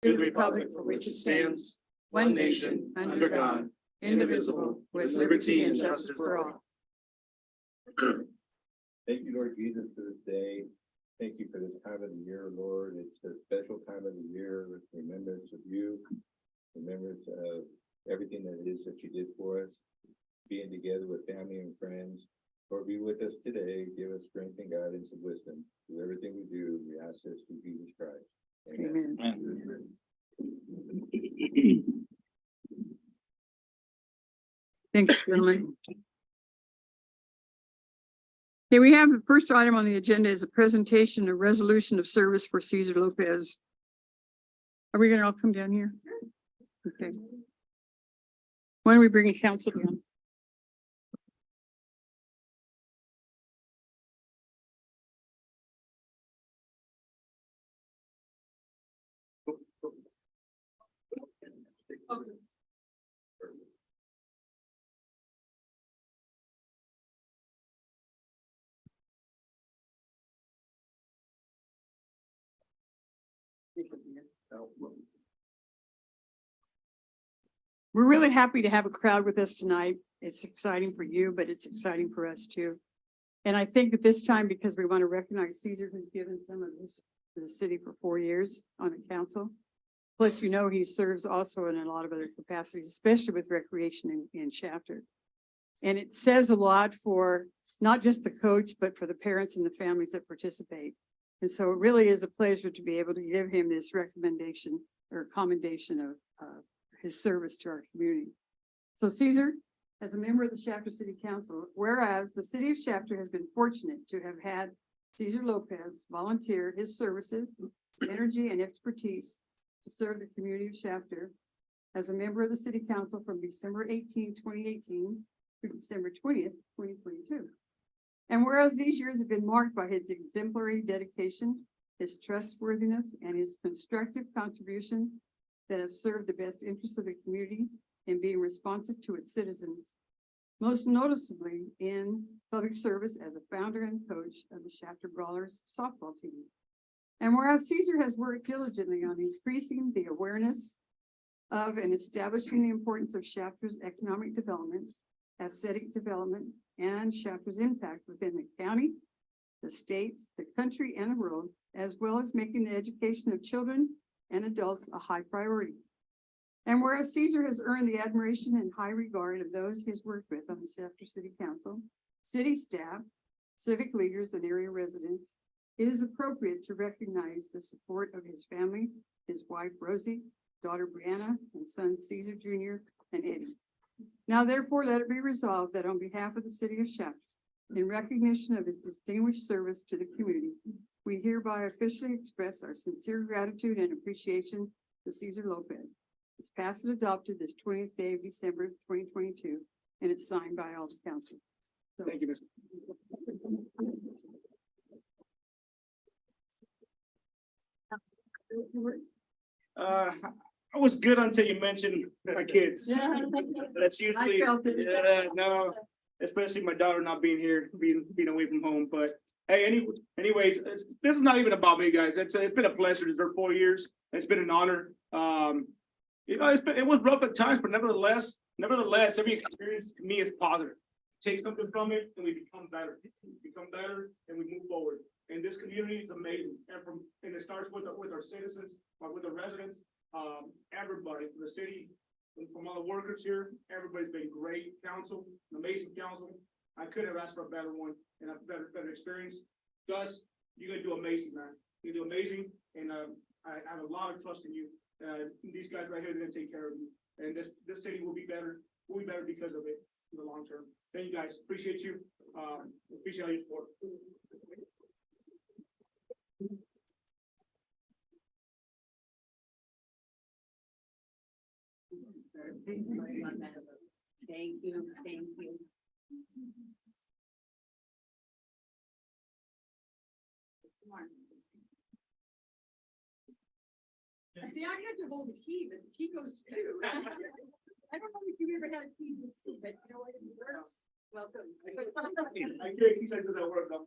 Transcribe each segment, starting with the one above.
to the republic for which it stands, one nation, under God, indivisible, with liberty and justice for all. Thank you, Lord Jesus, for this day. Thank you for this time of the year, Lord. It's a special time of the year with remembrance of you, remembrance of everything that it is that you did for us, being together with family and friends. Lord, be with us today. Give us strength and guidance and wisdom. Do everything we do. We ask this through Jesus Christ. Amen. Thanks, gentlemen. Okay, we have the first item on the agenda is a presentation of resolution of service for Cesar Lopez. Are we gonna all come down here? Okay. Why don't we bring a council down? We're really happy to have a crowd with us tonight. It's exciting for you, but it's exciting for us too. And I think at this time, because we want to recognize Cesar, who's given some of this to the city for 4 years on the council. Plus, you know, he serves also in a lot of other capacities, especially with recreation in Shafter. And it says a lot for not just the coach, but for the parents and the families that participate. And so it really is a pleasure to be able to give him this recommendation or commendation of his service to our community. So Cesar, as a member of the Shafter City Council, whereas the city of Shafter has been fortunate to have had Cesar Lopez volunteer his services, energy, and expertise to serve the community of Shafter as a member of the city council from December 18, 2018 to December 20th, 2022. And whereas these years have been marked by his exemplary dedication, his trustworthiness, and his constructive contributions that have served the best interests of the community and being responsive to its citizens, most noticeably in public service as a founder and coach of the Shafter Brawlers softball team. And whereas Cesar has worked diligently on increasing the awareness of and establishing the importance of Shafter's economic development, aesthetic development, and Shafter's impact within the county, the state, the country, and the world, as well as making the education of children and adults a high priority. And whereas Cesar has earned the admiration and high regard of those he's worked with on the Shafter City Council, city staff, civic leaders, and area residents, it is appropriate to recognize the support of his family, his wife Rosie, daughter Brianna, and son Cesar Jr. and Eddie. Now therefore let it be resolved that on behalf of the city of Shafter, in recognition of his distinguished service to the community, we hereby officially express our sincere gratitude and appreciation to Cesar Lopez. It's passed and adopted this 20th day of December 2022, and it's signed by all the council. So, Thank you, Mr. I was good until you mentioned my kids. Yeah. That's usually, I felt it. no, especially my daughter not being here, being away from home, but hey, anyways, this is not even about me, guys. It's been a pleasure to serve 4 years. It's been an honor. You know, it was rough at times, but nevertheless, every experience to me is positive. Take something from it and we become better, and we move forward. And this community is amazing. And it starts with our citizens, with the residents, everybody from the city, from all the workers here. Everybody's been great. Council, an amazing council. I couldn't have asked for a better one and a better experience. Gus, you're gonna do amazing, man. You do amazing, and I have a lot of trust in you. These guys right here, they're gonna take care of you, and this city will be better. We'll be better because of it in the long term. Thank you, guys. Appreciate you. Appreciate all your support. Thank you, thank you. See, I had to hold the key, but the key goes too. I don't know if you ever had a key to see, but you know what, it works. Welcome. I can't keep saying this at work though.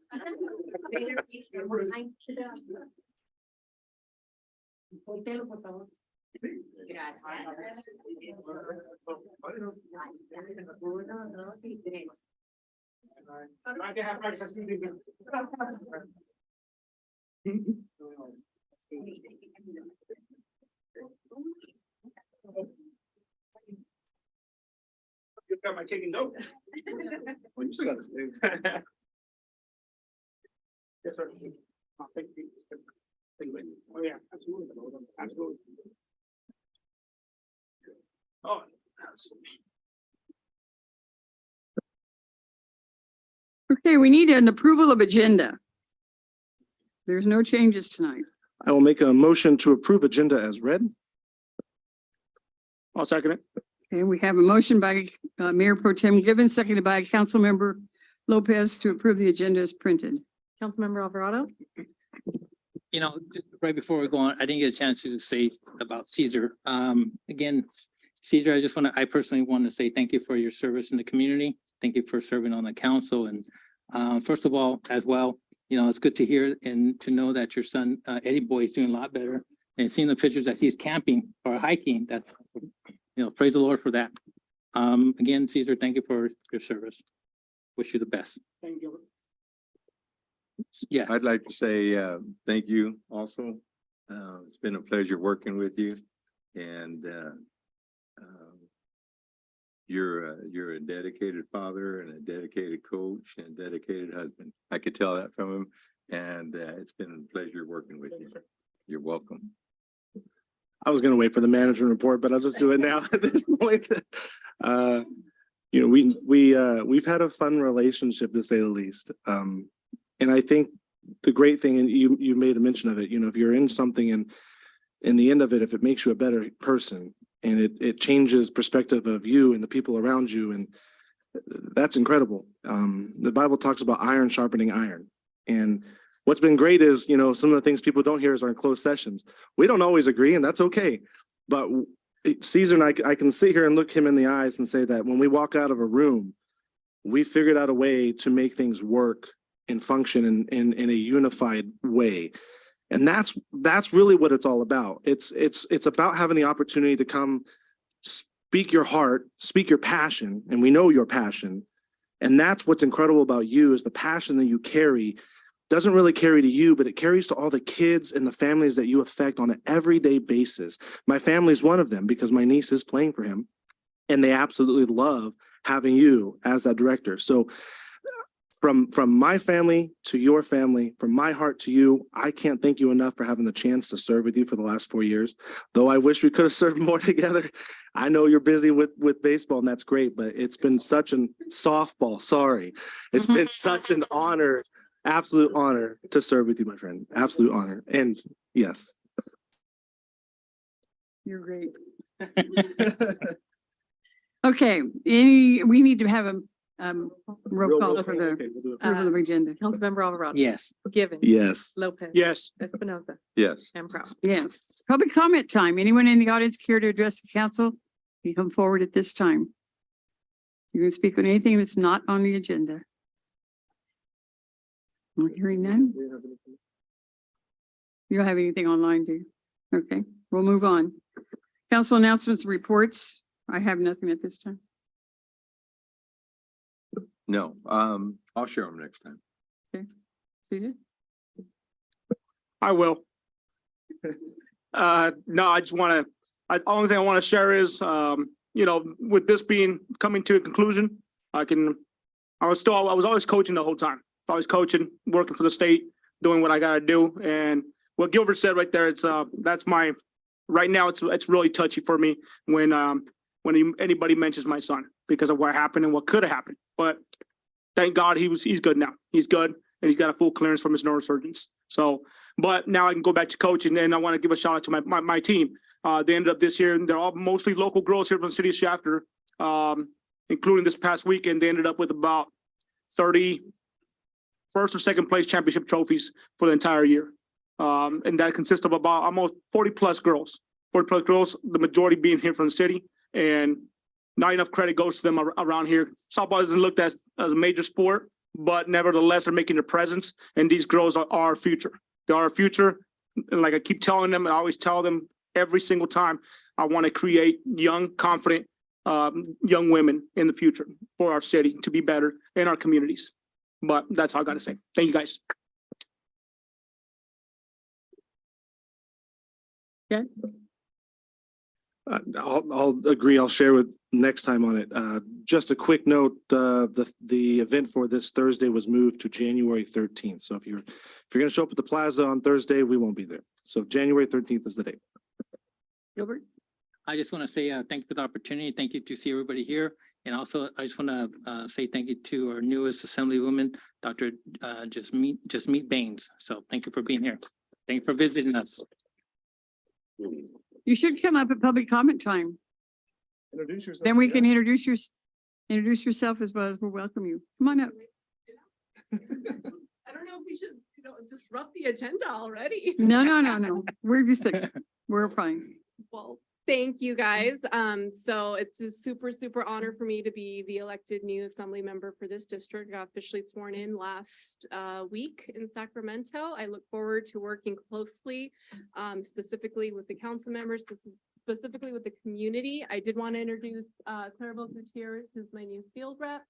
Voltelo, por favor. You got my cake and go. Well, you still got this thing. Yes, sir. Thank you. Thank you. Oh, yeah, absolutely. Absolutely. Oh, absolutely. Okay, we need an approval of agenda. There's no changes tonight. I will make a motion to approve agenda as read. I'll second it. Okay, we have a motion by Mayor Pro Tem Givens, seconded by Councilmember Lopez to approve the agenda as printed. Councilmember Alvarado? You know, just right before we go on, I didn't get a chance to say about Caesar. Again, Caesar, I personally want to say thank you for your service in the community. Thank you for serving on the council. And first of all, as well, you know, it's good to hear and to know that your son, Eddie Boy, is doing a lot better. And seeing the pictures that he's camping or hiking, that, you know, praise the Lord for that. Again, Caesar, thank you for your service. Wish you the best. Thank you. Yeah. I'd like to say thank you also. It's been a pleasure working with you and you're a dedicated father and a dedicated coach and a dedicated husband. I could tell that from him, and it's been a pleasure working with you. You're welcome. I was gonna wait for the management report, but I'll just do it now at this point. You know, we've had a fun relationship, to say the least. And I think the great thing, and you made a mention of it, you know, if you're in something and in the end of it, if it makes you a better person and it changes perspective of you and the people around you, and that's incredible. The Bible talks about iron sharpening iron. And what's been great is, you know, some of the things people don't hear is our closed sessions. We don't always agree, and that's okay. But Caesar and I can sit here and look him in the eyes and say that when we walk out of a room, we figured out a way to make things work and function in a unified way. And that's really what it's all about. It's about having the opportunity to come speak your heart, speak your passion, and we know your passion. And that's what's incredible about you, is the passion that you carry doesn't really carry to you, but it carries to all the kids and the families that you affect on an everyday basis. My family's one of them because my niece is playing for him, and they absolutely love having you as that director. So from my family to your family, from my heart to you, I can't thank you enough for having the chance to serve with you for the last 4 years. Though I wish we could have served more together. I know you're busy with baseball, and that's great, but it's been such an softball. Sorry. It's been such an honor, absolute honor to serve with you, my friend. Absolute honor. And yes. You're great. Okay, we need to have a roll call for the Okay, we'll do it. approval of agenda. Councilmember Alvarado? Yes. Givens? Yes. Lopez? Yes. Espinoza? Yes. And Proud? Yes. Public comment time. Anyone in the audience care to address the council? You come forward at this time. You can speak on anything that's not on the agenda. I'm hearing none. You don't have anything online, do you? Okay, we'll move on. Council announcements, reports. I have nothing at this time. No, I'll share them next time. Susan? I will. No, I just want to, only thing I want to share is, you know, with this coming to a conclusion, I was always coaching the whole time. Always coaching, working for the state, doing what I got to do. And what Gilbert said right there, right now, it's really touchy for me when anybody mentions my son because of what happened and what could have happened. But thank God he's good now. He's good, and he's got a full clearance from his neurosurgeons. So, but now I can go back to coaching, and I want to give a shout out to my team. They ended up this year, and they're all mostly local girls here from the city of Shafter, including this past weekend. They ended up with about 30 first or second place championship trophies for the entire year. And that consists of about almost 40 plus girls, the majority being here from the city, and not enough credit goes to them around here. Softball isn't looked at as a major sport, but nevertheless, they're making their presence, and these girls are our future. They are our future. And like I keep telling them, and I always tell them, every single time. I want to create young, confident, young women in the future for our city to be better in our communities. But that's all I got to say. Thank you, guys. I'll agree. I'll share with next time on it. Just a quick note, the event for this Thursday was moved to January 13th. So if you're gonna show up at the plaza on Thursday, we won't be there. So January 13th is the date. Gilbert? I just want to say, thank you for the opportunity. Thank you to see everybody here. And also, I just want to, say thank you to our newest Assemblywoman, Dr. Jasmeet Baines. So thank you for being here. Thank you for visiting us. You should come up at public comment time. Introduce yourself. Then we can introduce introduce yourself as well as we'll welcome you. Come on up. I don't know if we should, disrupt the agenda already. No. We're fine. Well, thank you, guys. So it's a super honor for me to be the elected new assembly member for this district. I got officially sworn in last week in Sacramento. I look forward to working closely, specifically with the council members, specifically with the community. I did want to introduce Clarabelle Gutierrez, who's my new field rep,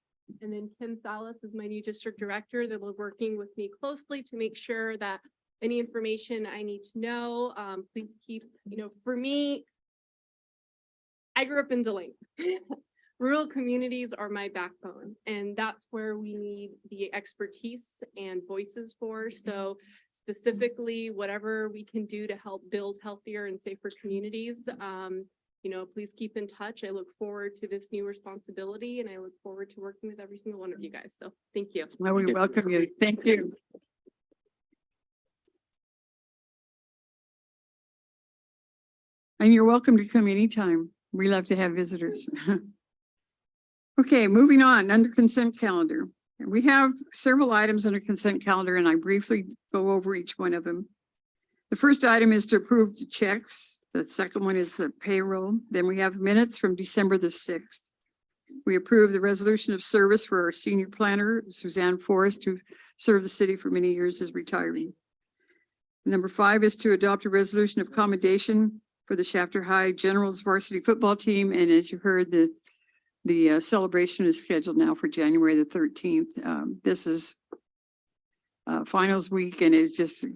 and then Kim Salas is my new district director that will be working with me closely to make sure that any information I need to know, please keep, for me, I grew up in Delaney. Rural communities are my backbone, and that's where we need the expertise and voices for. So specifically, whatever we can do to help build healthier and safer communities, please keep in touch. I look forward to this new responsibility, and I look forward to working with every single one of you guys. So thank you. Well, we welcome you. Thank you. And you're welcome to come anytime. We love to have visitors. Okay, moving on, under consent calendar. We have several items under consent calendar, and I briefly go over each one of them. The first item is to approve the checks. The second one is the payroll. Then we have minutes from December the 6th. We approve the resolution of service for our senior planner, Suzanne Forrest, who served the city for many years as retiring. Number 5 is to adopt a resolution of commendation for the Shafter High Generals varsity football team. And as you heard, the celebration is scheduled now for January the 13th. This is finals week, and it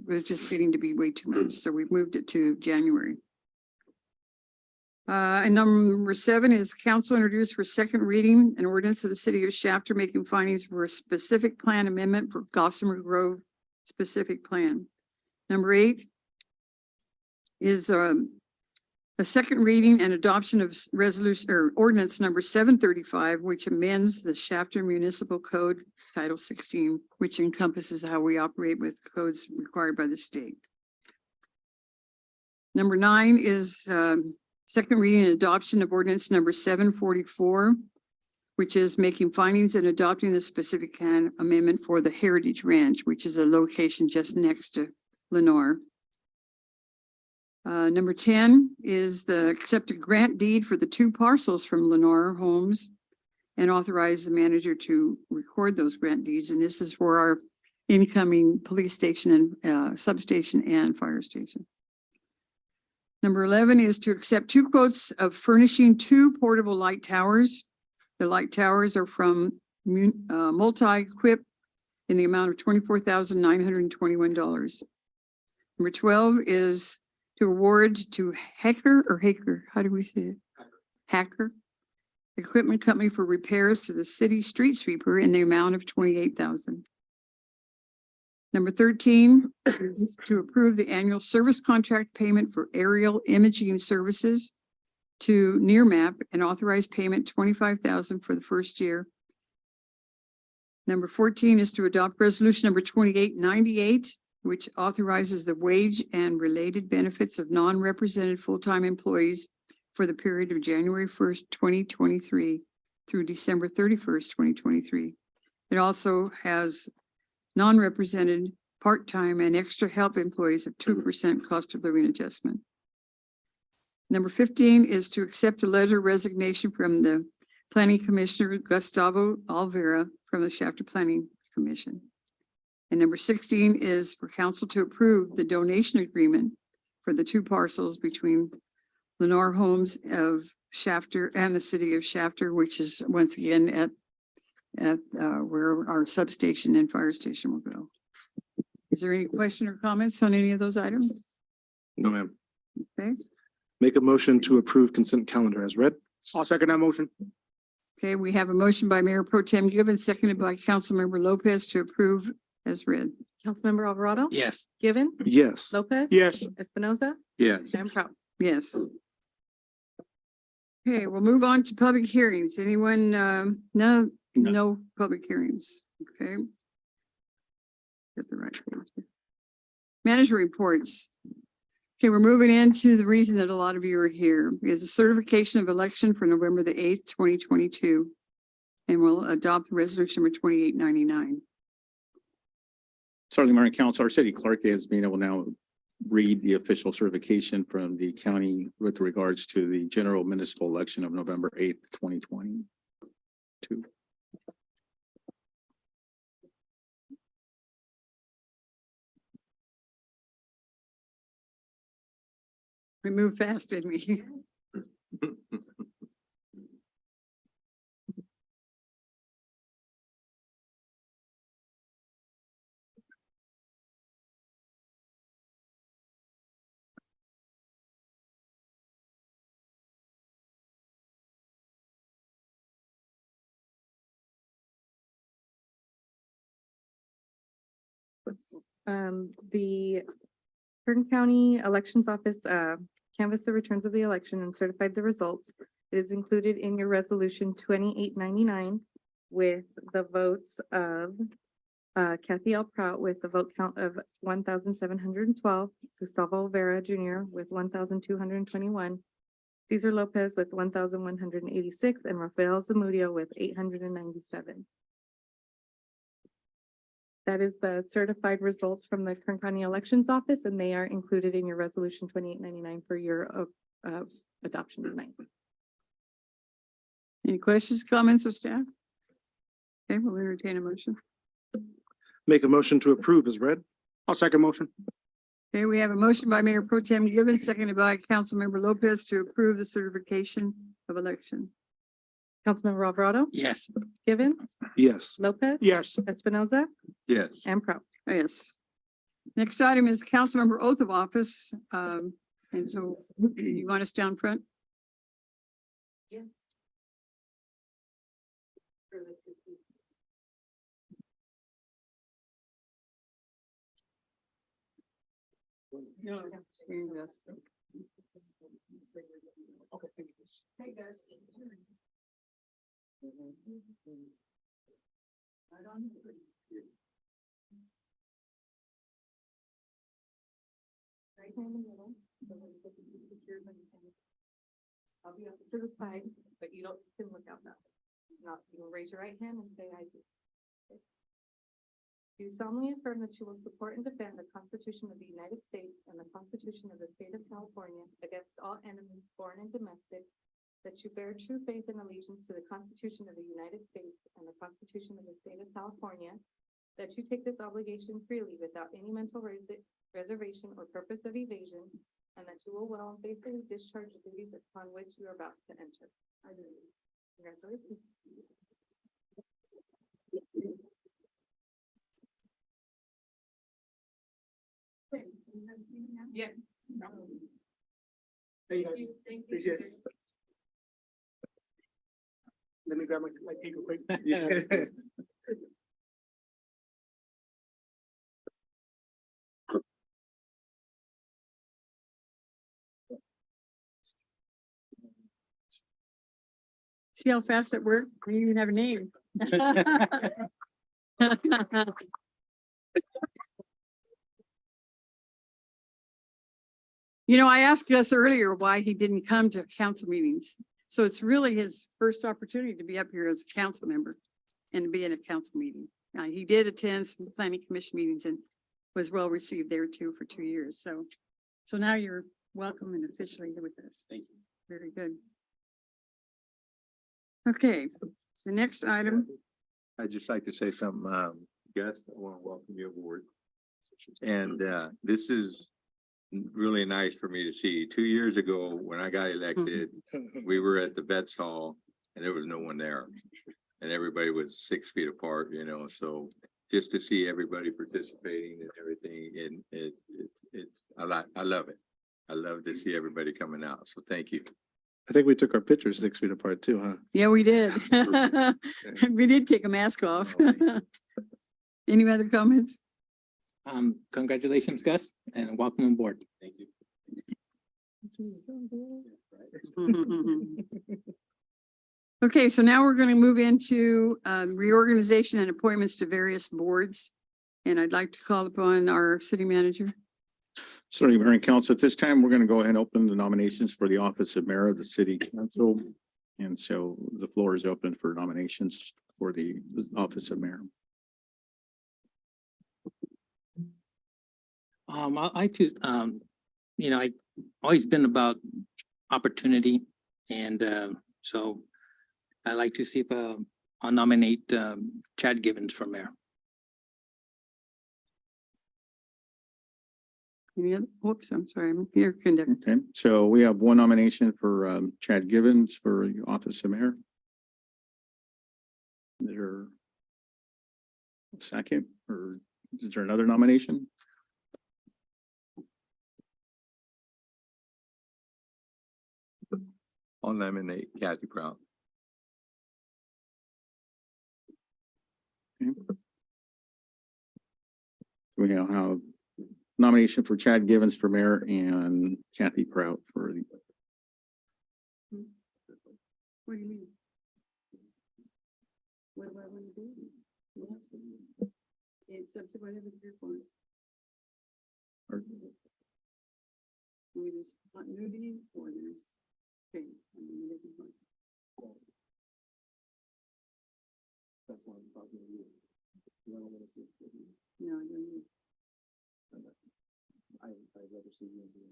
was just getting to be way too much. So we've moved it to January. And number 7 is council introduced for second reading an ordinance of the city of Shafter making findings for a specific plan amendment for Gossamer Grove specific plan. Number 8 is a second reading and adoption of resolution or ordinance number 735, which amends the Shafter Municipal Code Title 16, which encompasses how we operate with codes required by the state. Number 9 is second reading and adoption of ordinance number 744, which is making findings and adopting the specific plan amendment for the Heritage Ranch, which is a location just next to Lenore. Number 10 is the accepted grant deed for the 2 parcels from Lenore Homes and authorize the manager to record those grant deeds. And this is for our incoming police station and substation and fire station. Number 11 is to accept 2 quotes of furnishing 2 portable light towers. The light towers are from Multi-Equip in the amount of $24,921. Number 12 is to award to Hacker, how do we say it? Hacker Equipment Company for repairs to the city street sweeper in the amount of $28,000. Number 13 is to approve the annual service contract payment for aerial imaging services to Nearmap and authorize payment $25,000 for the first year. Number 14 is to adopt resolution number 2898, which authorizes the wage and related benefits of non-represented full-time employees for the period of January 1st, 2023 through December 31st, 2023. It also has non-represented part-time and extra help employees of 2% cost of living adjustment. Number 15 is to accept a letter of resignation from the Planning Commissioner Gustavo Alvera from the Shafter Planning Commission. And number 16 is for council to approve the donation agreement for the two parcels between Lenore Homes of Shafter and the city of Shafter, which is once again at where our substation and fire station will go. Is there any question or comments on any of those items? No, ma'am. Okay, Make a motion to approve consent calendar as read. I'll second that motion. okay, we have a motion by Mayor Pro Tem Gibbon, seconded by Councilmember Lopez to approve as read. Councilmember Alvarado? Yes. Given? Yes. Lopez? Yes. Espinoza? Yes. And Prout. Yes. Okay, we'll move on to public hearings. Anyone, no public hearings. Okay. Get the right page. Manager reports. Okay, we're moving into the reason that a lot of you are here is the certification of election for November the 8th, 2022. And we'll adopt resolution number 2899. Certainly, Mayor and Council, our city clerk is being able now read the official certification from the county with regards to the general municipal election of November 8th, 2022. We moved fast, didn't we? The Kern County Elections Office, canvassed the returns of the election and certified the results. It is included in your resolution 2899 with the votes of Kathy L. Prout with the vote count of 1,712, Gustavo Vera Junior with 1,221, Cesar Lopez with 1,186, and Rafael Zamudio with 897. That is the certified results from the Kern County Elections Office, and they are included in your resolution 2899 for your adoption tonight. Any questions, comments of staff? Okay, we'll entertain a motion. Make a motion to approve as read. I'll second motion. Okay, we have a motion by Mayor Pro Tem Gibbon, seconded by Councilmember Lopez to approve the certification of election. Councilmember Alvarado, Yes. Given, Yes. Lopez, Yes. Espinoza, Yes. and Prout. Yes. Next item is Councilmember oath of office. And so you want us down front? No. Yes. Hey, guys. Right hand in the middle. I'll be up to the side, but you don't, you can look out now. Not, you will raise your right hand and say, I do. Okay. Do solemnly affirm that you will support and defend the Constitution of the United States and the Constitution of the State of California against all enemies, foreign and domestic, that you bear true faith and allegiance to the Constitution of the United States and the Constitution of the State of California, that you take this obligation freely without any mental reservation or purpose of evasion, and that you will well and faithfully discharge the duties upon which you are about to enter. I do. Congratulations. Yes. Hey, guys. Appreciate it. Let me grab my paper quick. See how fast that worked? We didn't even have a name. You know, I asked Gus earlier why he didn't come to council meetings. So it's really his first opportunity to be up here as a council member and to be in a council meeting. He did attend some planning commission meetings and was well received there too for 2 years. So now you're welcome and officially here with us. Thank you. Very good. Okay, the next item. I'd just like to say something, Gus, I want to welcome you aboard. And this is really nice for me to see. 2 years ago, when I got elected, we were at the Vets Hall and there was no one there. And everybody was 6 feet apart, you know, so just to see everybody participating and everything, and I love it. I love to see everybody coming out, so thank you. I think we took our pictures 6 feet apart too, huh? Yeah, we did. We did take a mask off. Any other comments? Congratulations, Gus, and welcome aboard. Thank you. Okay, so now we're going to move into reorganization and appointments to various boards. And I'd like to call upon our city manager. Certainly, Mayor and Council, at this time, we're going to go ahead and open the nominations for the office of mayor of the city council. And so the floor is open for nominations for the office of mayor. I too, I've always been about opportunity, and so I like to see if I'll nominate Chad Givens for mayor. Any other, whoops, I'm sorry, I'm here, conductor. Okay, so we have one nomination for Chad Givens for the office of mayor. Is there a second, or is there another nomination? I'll nominate Kathy Prout. We now have nomination for Chad Givens for mayor and Kathy Prout for the. What do you mean? What do I want to do? What else do you do? It's up to whatever the group wants. There's continuity or there's change. I mean, whatever you want. That's why I'm talking to you. You don't want to see it. No, I don't need. I'd rather see you do it.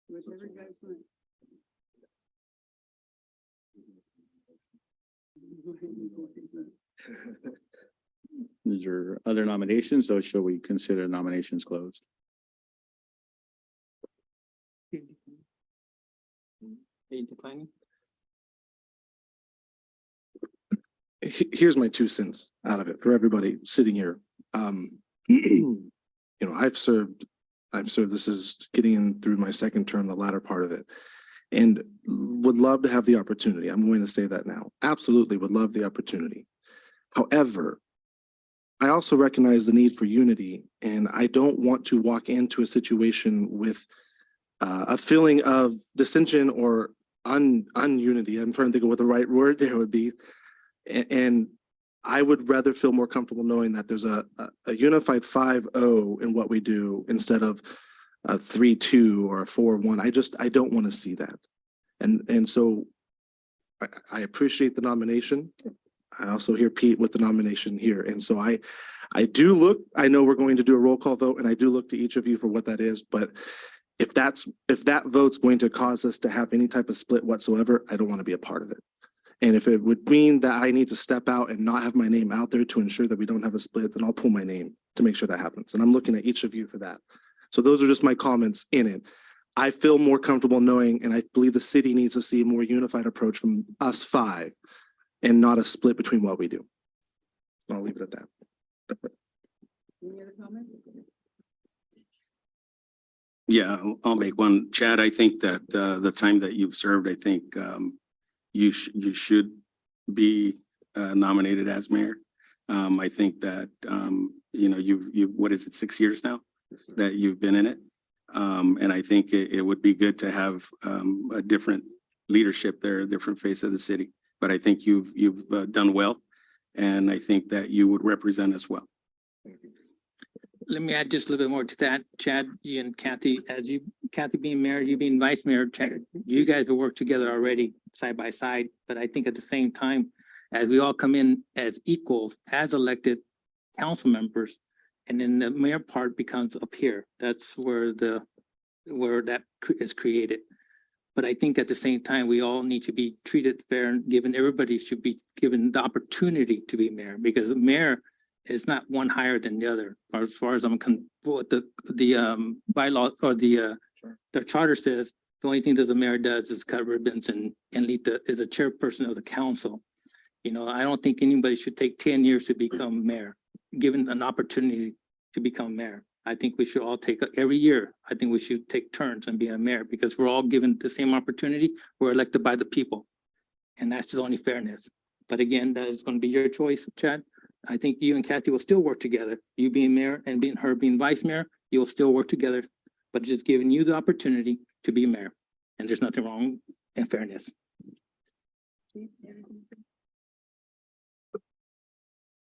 Whichever you guys want. Is there other nominations, or shall we consider nominations closed? Are you declining? Here's my 2 cents out of it for everybody sitting here. I've served, this is getting in through my second term, the latter part of it. And would love to have the opportunity. I'm going to say that now. Absolutely would love the opportunity. However, I also recognize the need for unity, and I don't want to walk into a situation with a feeling of dissension or ununity. I'm trying to think of what the right word there would be. And I would rather feel more comfortable knowing that there's a unified 5-0 in what we do instead of a 3-2 or a 4-1. I don't want to see that. And so I appreciate the nomination. I also hear Pete with the nomination here. And so I know we're going to do a roll call vote, and I do look to each of you for what that is, but if that vote's going to cause us to have any type of split whatsoever, I don't want to be a part of it. And if it would mean that I need to step out and not have my name out there to ensure that we don't have a split, then I'll pull my name to make sure that happens. And I'm looking at each of you for that. So those are just my comments in it. I feel more comfortable knowing, and I believe the city needs to see a more unified approach from us 5 and not a split between what we do. I'll leave it at that. Any other comments? Yeah, I'll make one. Chad, I think that the time that you've served, I think you should be nominated as mayor. I think that you've what is it, 6 years now that you've been in it? And I think it would be good to have a different leadership there, a different face of the city. But I think you've done well, and I think that you would represent us well. Let me add just a little bit more to that. Chad, you and Kathy, Kathy being mayor, you being vice mayor, Chad, you guys will work together already side by side. But I think at the same time, as we all come in as equals, as elected council members, and then the mayor part becomes up here. That's where that is created. But I think at the same time, we all need to be treated fair, and everybody should be given the opportunity to be mayor, because the mayor it's not one higher than the other. As far as what the bylaw or the charter says, the only thing that the mayor does is cut ribbons and lead is a chairperson of the council. You know, I don't think anybody should take 10 years to become mayor, given an opportunity to become mayor. I think we should all take, every year, I think we should take turns and be a mayor because we're all given the same opportunity. We're elected by the people. And that's just only fairness. But again, that is going to be your choice, Chad. I think you and Kathy will still work together. You being mayor and her being vice mayor, you'll still work together, but just giving you the opportunity to be mayor. And there's nothing wrong in fairness.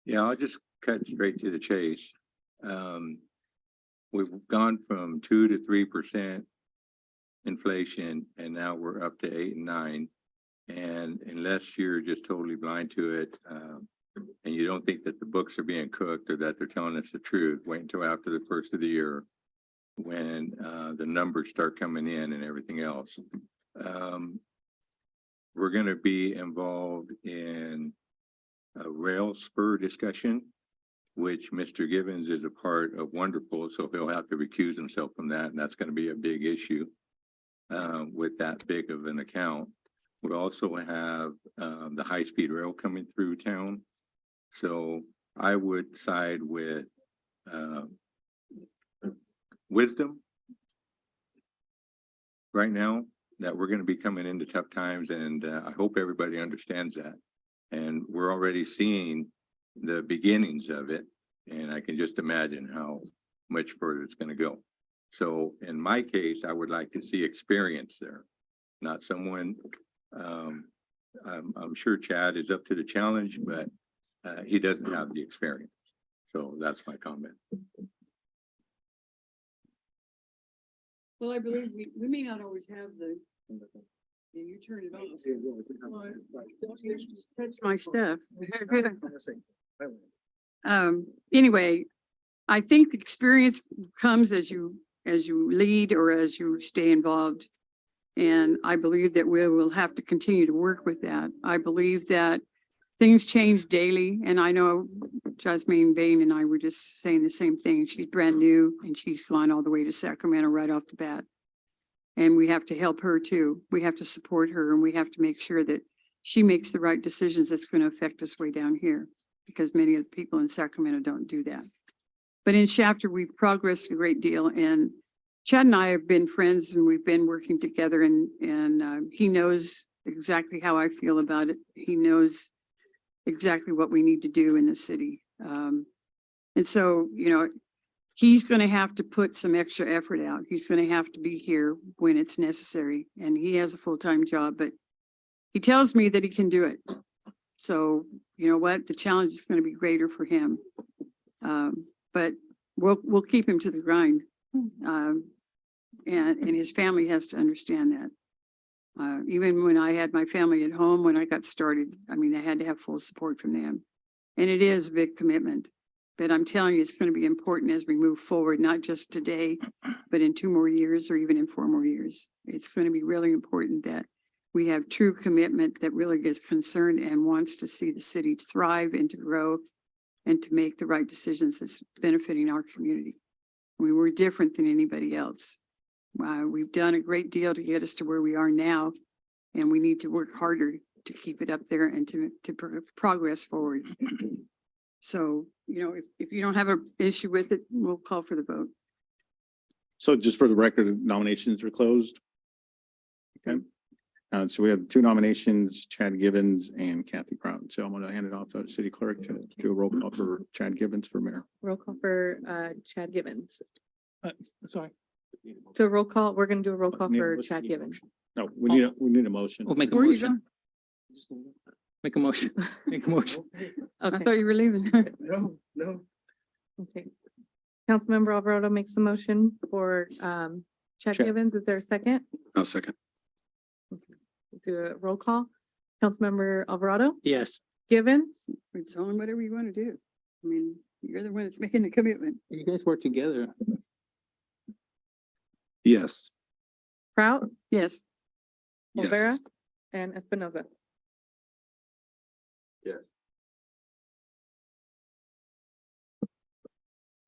Yeah, I'll just cut straight to the chase. We've gone from 2 to 3% inflation, and now we're up to 8 and 9. And unless you're just totally blind to it, and you don't think that the books are being cooked or that they're telling us the truth, wait until after the first of the year when the numbers start coming in and everything else. We're going to be involved in a rail spur discussion, which Mr. Givens is a part of. Wonderful, so he'll have to recuse himself from that, and that's going to be a big issue with that big of an account. We also have the high-speed rail coming through town, so I would side with wisdom right now that we're going to be coming into tough times, and I hope everybody understands that. And we're already seeing the beginnings of it, and I can just imagine how much further it's going to go. So in my case, I would like to see experience there, not someone, I'm sure Chad is up to the challenge, but he doesn't have the experience. So that's my comment. Well, I believe we may not always have the, and you turn it on. Touch my stuff. Anyway, I think experience comes as you lead or as you stay involved. And I believe that we will have to continue to work with that. I believe that things change daily, and I know Jasmine Bain and I were just saying the same thing. She's brand new and she's gone all the way to Sacramento right off the bat. And we have to help her too. We have to support her, and we have to make sure that she makes the right decisions that's going to affect us way down here, because many of the people in Sacramento don't do that. But in Shafter, we've progressed a great deal, and Chad and I have been friends and we've been working together, and he knows exactly how I feel about it. He knows exactly what we need to do in the city. And so, you know, he's going to have to put some extra effort out. He's going to have to be here when it's necessary, and he has a full-time job, but he tells me that he can do it. So, you know what, the challenge is going to be greater for him. But we'll keep him to the grind. And his family has to understand that. Even when I had my family at home, when I got started, I mean, I had to have full support from them. And it is a big commitment, but I'm telling you, it's going to be important as we move forward, not just today, but in 2 more years or even in 4 more years. It's going to be really important that we have true commitment that really gets concerned and wants to see the city thrive and to grow and to make the right decisions that's benefiting our community. We're different than anybody else. We've done a great deal to get us to where we are now, and we need to work harder to keep it up there and to progress forward. So, you know, if you don't have an issue with it, we'll call for the vote. So just for the record, nominations are closed. Okay. So we have 2 nominations, Chad Givens and Kathy Prout. So I'm going to hand it off to the city clerk to do a roll call for Chad Givens for mayor. Roll call for Chad Givens. Sorry. So roll call, we're gonna do a roll call for Chad Givens. No, we need a motion. We'll make a Where are you motion. Make a motion. Make a motion. I Okay, thought you were leaving. No. okay. Councilmember Alvarado makes the motion for Chad Chad. Givens. Is there a second? I'll second. Do a roll call. Councilmember Alvarado, Yes. Givens, It's only whatever you want to do. I mean, you're the one that's making the commitment. You guys work together. Yes. Prout, Yes. Olvera, and Espinoza.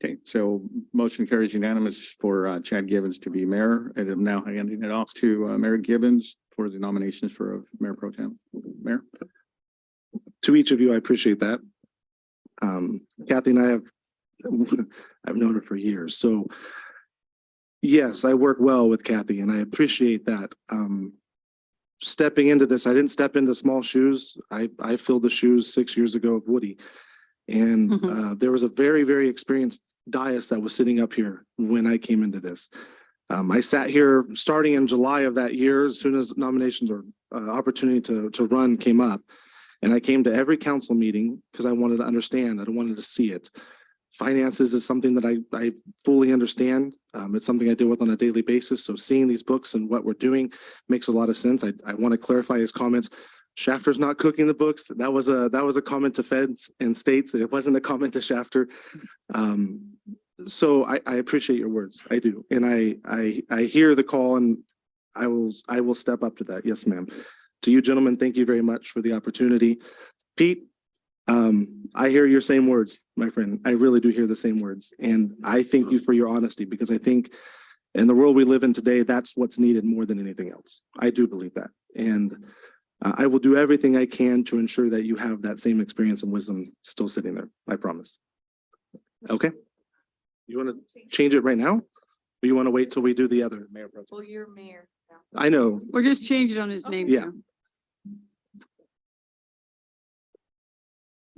Okay, so motion carries unanimous for Chad Givens to be mayor, and I'm now handing it off to Mayor Givens for the nominations for Mayor Pro Tem. Mayor? To each of you, I appreciate that. Kathy and I have, I've known her for years, so yes, I work well with Kathy and I appreciate that. Stepping into this, I didn't step into small shoes. I filled the shoes 6 years ago of Woody. And there was a very, very experienced dais that was sitting up here when I came into this. I sat here starting in July of that year, as soon as nominations or opportunity to run came up. And I came to every council meeting because I wanted to understand, I wanted to see it. Finances is something that I fully understand. It's something I deal with on a daily basis. So seeing these books and what we're doing makes a lot of sense. I want to clarify his comments. Shafter's not cooking the books. That was a comment to feds and states. It wasn't a comment to Shafter. So I appreciate your words. I do. And I hear the call and I will step up to that. Yes, ma'am. To you gentlemen, thank you very much for the opportunity. Pete, I hear your same words, my friend. I really do hear the same words. And I thank you for your honesty because I think in the world we live in today, that's what's needed more than anything else. I do believe that. And I will do everything I can to ensure that you have that same experience and wisdom still sitting there. I promise. Okay. You want to change it right now? Or you want to wait till we do the other? Mayor Pro Tem? Well, you're mayor now. I know. Or just change it on his name. Yeah. now.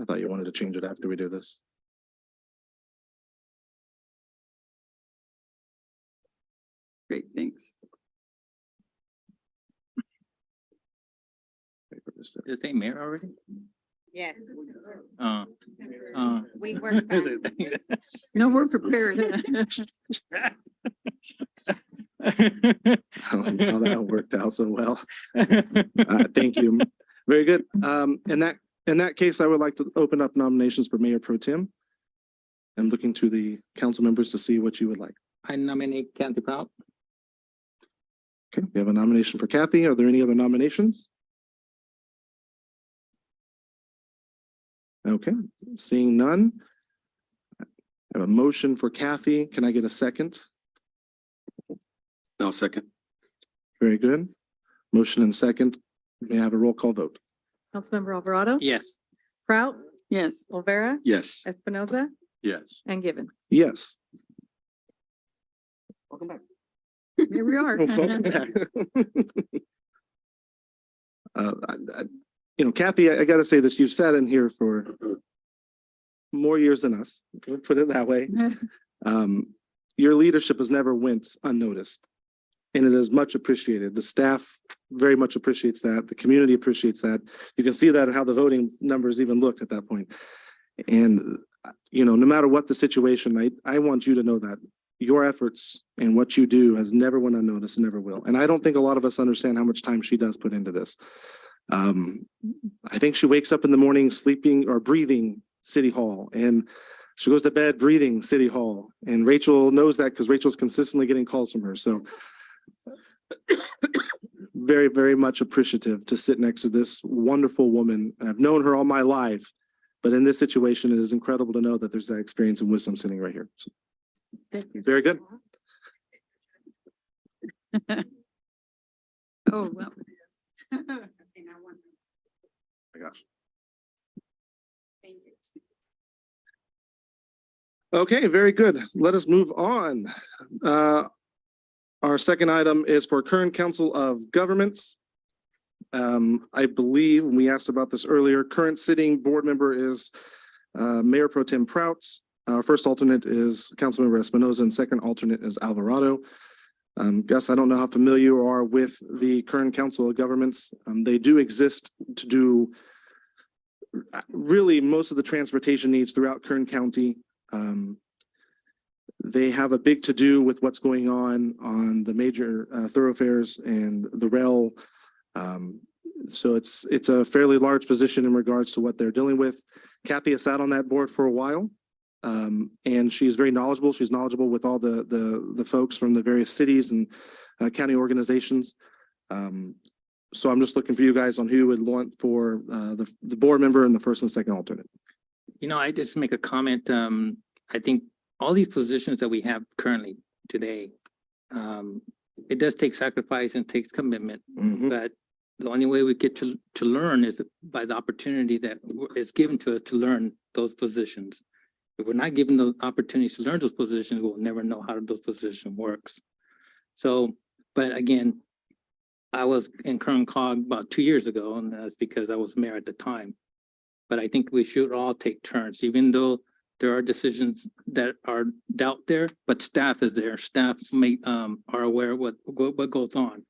I thought you wanted to change it after we do this. Great, thanks. Does it say mayor already? Yeah. We We worked on No, we're prepared. How that worked out so well. Thank you. Very good. In that case, I would like to open up nominations for Mayor Pro Tem. I'm looking to the council members to see what you would like. I nominate Kathy Proud. Okay, we have a nomination for Kathy. Are there any other nominations? Okay, seeing none. I have a motion for Kathy. Can I get a second? I'll second. Very good. Motion and second. May I have a roll call vote? Councilmember Alvarado. Yes. Prout, Yes, Olvera, Yes. Espinoza, Yes. and Given. Yes. Welcome back. here we are. Welcome back. Kathy, I gotta say this, you've sat in here for more years than us, we'll put it that way. Your leadership has never went unnoticed. And it is much appreciated. The staff very much appreciates that. The community appreciates that. You can see that in how the voting numbers even looked at that point. And, no matter what the situation, I want you to know that your efforts and what you do has never went unnoticed and never will. And I don't think a lot of us understand how much time she does put into this. I think she wakes up in the morning sleeping or breathing City Hall, and she goes to bed breathing City Hall. And Rachel knows that because Rachel's consistently getting calls from her. So very, very much appreciative to sit next to this wonderful woman. I've known her all my life, but in this situation, it is incredible to know that there's that experience and wisdom sitting right here. So, Thank you. very good. Oh, well. My gosh. Thank you. Okay, very good. Let us move on. Our second item is for current council of governments. I believe we asked about this earlier. Current sitting board member is Mayor Pro Tem Prout. Our first alternate is Councilmember Espinoza and second alternate is Alvarado. Gus, I don't know how familiar you are with the current council of governments. They do exist to do really most of the transportation needs throughout Kern County. They have a big to-do with what's going on the major thoroughfares and the rail. So it's a fairly large position in regards to what they're dealing with. Kathy has sat on that board for a while. And she's very knowledgeable. She's knowledgeable with all the folks from the various cities and county organizations. So I'm just looking for you guys on who would want for the board member and the first and second alternate. I just make a comment. I think all these positions that we have currently today, it does take sacrifice and takes commitment, Mhm. but the only way we get to learn is by the opportunity that is given to us to learn those positions. If we're not given the opportunities to learn those positions, we'll never know how those position works. So, but again, I was in Kern Cog about 2 years ago, and that's because I was mayor at the time. But I think we should all take turns, even though there are decisions that are doubt there, but staff is there. Staff are aware of what goes on.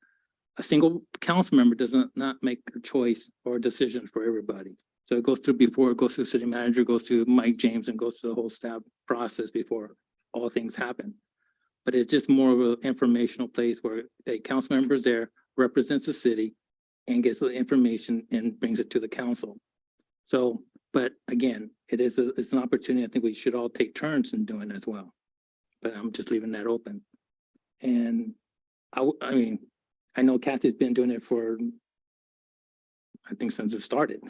A single council member not make a choice or a decision for everybody. So it goes through before it goes to the city manager, goes to Mike James, and goes to the whole staff process before all things happen. But it's just more of an informational place where a council member is there, represents the city, and gets the information and brings it to the council. So, but again, it's an opportunity. I think we should all take turns in doing as well. But I'm just leaving that open. And I mean, I know Kathy's been doing it for, I think since it started.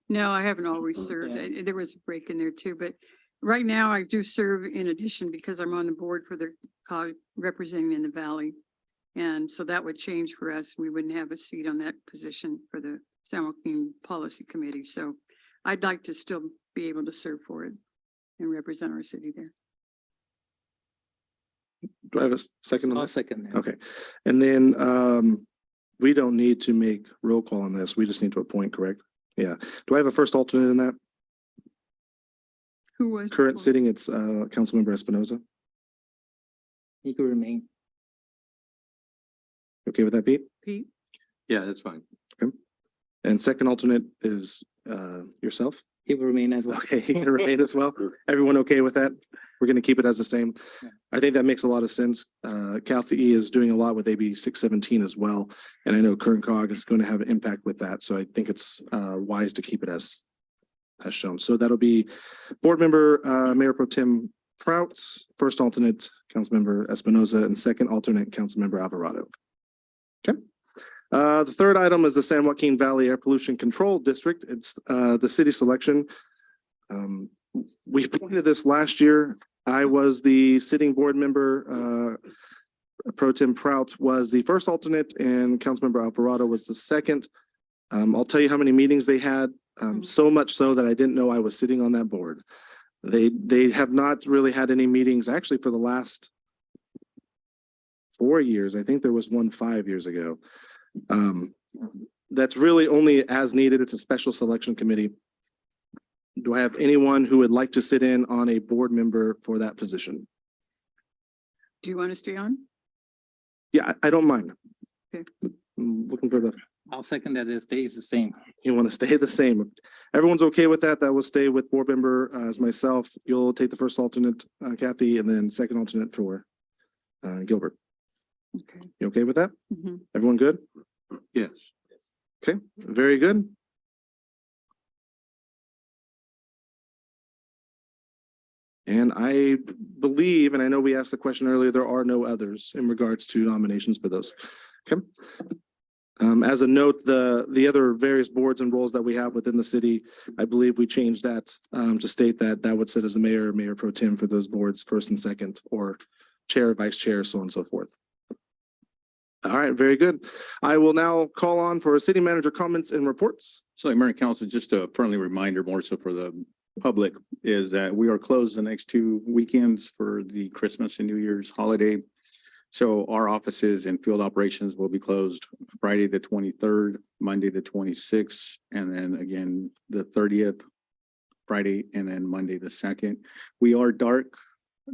No, I haven't always served. Yeah. There was a break in there too, but right now I do serve in addition because I'm on the board for the representing in the valley. And so that would change for us. We wouldn't have a seat on that position for the San Joaquin Policy Committee. So I'd like to still be able to serve for it and represent our city there. Do I have a second on I'll that? second that. Okay, and then we don't need to make roll call on this. We just need to appoint, correct? Yeah. Do I have a first alternate in that? Who was? Current before? sitting, it's Councilmember Espinoza. You can remain. Okay with that, Pete? Pete? Yeah, that's fine. And second alternate is yourself? He will remain as well. Okay, you can remain as well. Everyone okay with that? We're gonna keep it as the same. Yeah. I think that makes a lot of sense. Kathy is doing a lot with AB 617 as well. And I know Kern Cog is going to have an impact with that. So I think it's wise to keep it as shown. So that'll be board member, Mayor Pro Tem Prout, first alternate, Councilmember Espinoza, and second alternate, Councilmember Alvarado. Okay. The third item is the San Joaquin Valley Air Pollution Control District. It's the city selection. We appointed this last year. I was the sitting board member. Pro Tem Prout was the first alternate and Councilmember Alvarado was the second. I'll tell you how many meetings they had, so much so that I didn't know I was sitting on that board. They have not really had any meetings actually for the last 4 years. I think there was one 5 years ago. That's really only as needed. It's a special selection committee. Do I have anyone who would like to sit in on a board member for that position? Do you want to stay on? Yeah, I don't mind. Okay. I'm looking for the, I'll second that. It stays the same. you want to stay the same. Everyone's okay with that. That will stay with board member as myself. You'll take the first alternate, Kathy, and then second alternate for Gilbert. Okay. You okay with that? Mhm. Everyone good? Yes. Okay, very good. And I believe, and I know we asked the question earlier, there are no others in regards to nominations for those. Okay. As a note, the other various boards and roles that we have within the city, I believe we changed that to state that that would sit as the mayor, mayor pro tem for those boards, first and second, or chair, vice chair, so on and so forth. All right, very good. I will now call on for city manager comments and reports. So like Mayor and Council, just a friendly reminder more so for the public is that we are closed the next 2 weekends for the Christmas and New Year's holiday. So our offices and field operations will be closed Friday, the 23rd, Monday, the 26th, and then again, the 30th, Friday, and then Monday, the 2nd. We are dark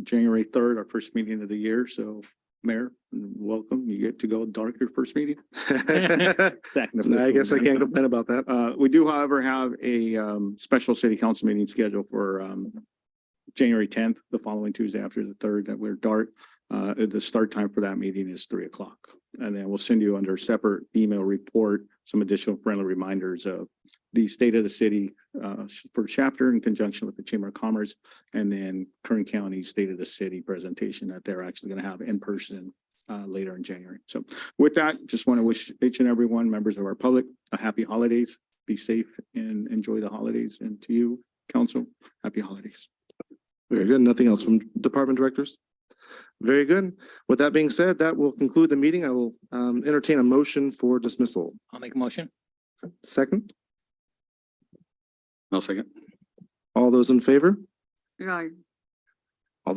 January 3rd, our first meeting of the year. So Mayor, welcome. You get to go dark your first meeting. Second. I guess I can't complain about that. We do, however, have a special city council meeting scheduled for January 10th, the following Tuesday after the 3rd, that we're dark. The start time for that meeting is 3 o'clock. And then we'll send you under a separate email report, some additional friendly reminders of the state of the city for chapter in conjunction with the Chamber of Commerce, and then Kern County State of the City presentation that they're actually going to have in person later in January. So with that, just want to wish each and every one, members of our public, a happy holidays. Be safe and enjoy the holidays. And to you, council, happy holidays. Very good. Nothing else from department directors? Very good. With that being said, that will conclude the meeting. I will entertain a motion for dismissal. I'll make a motion. Second, I'll second. all those in favor? Right.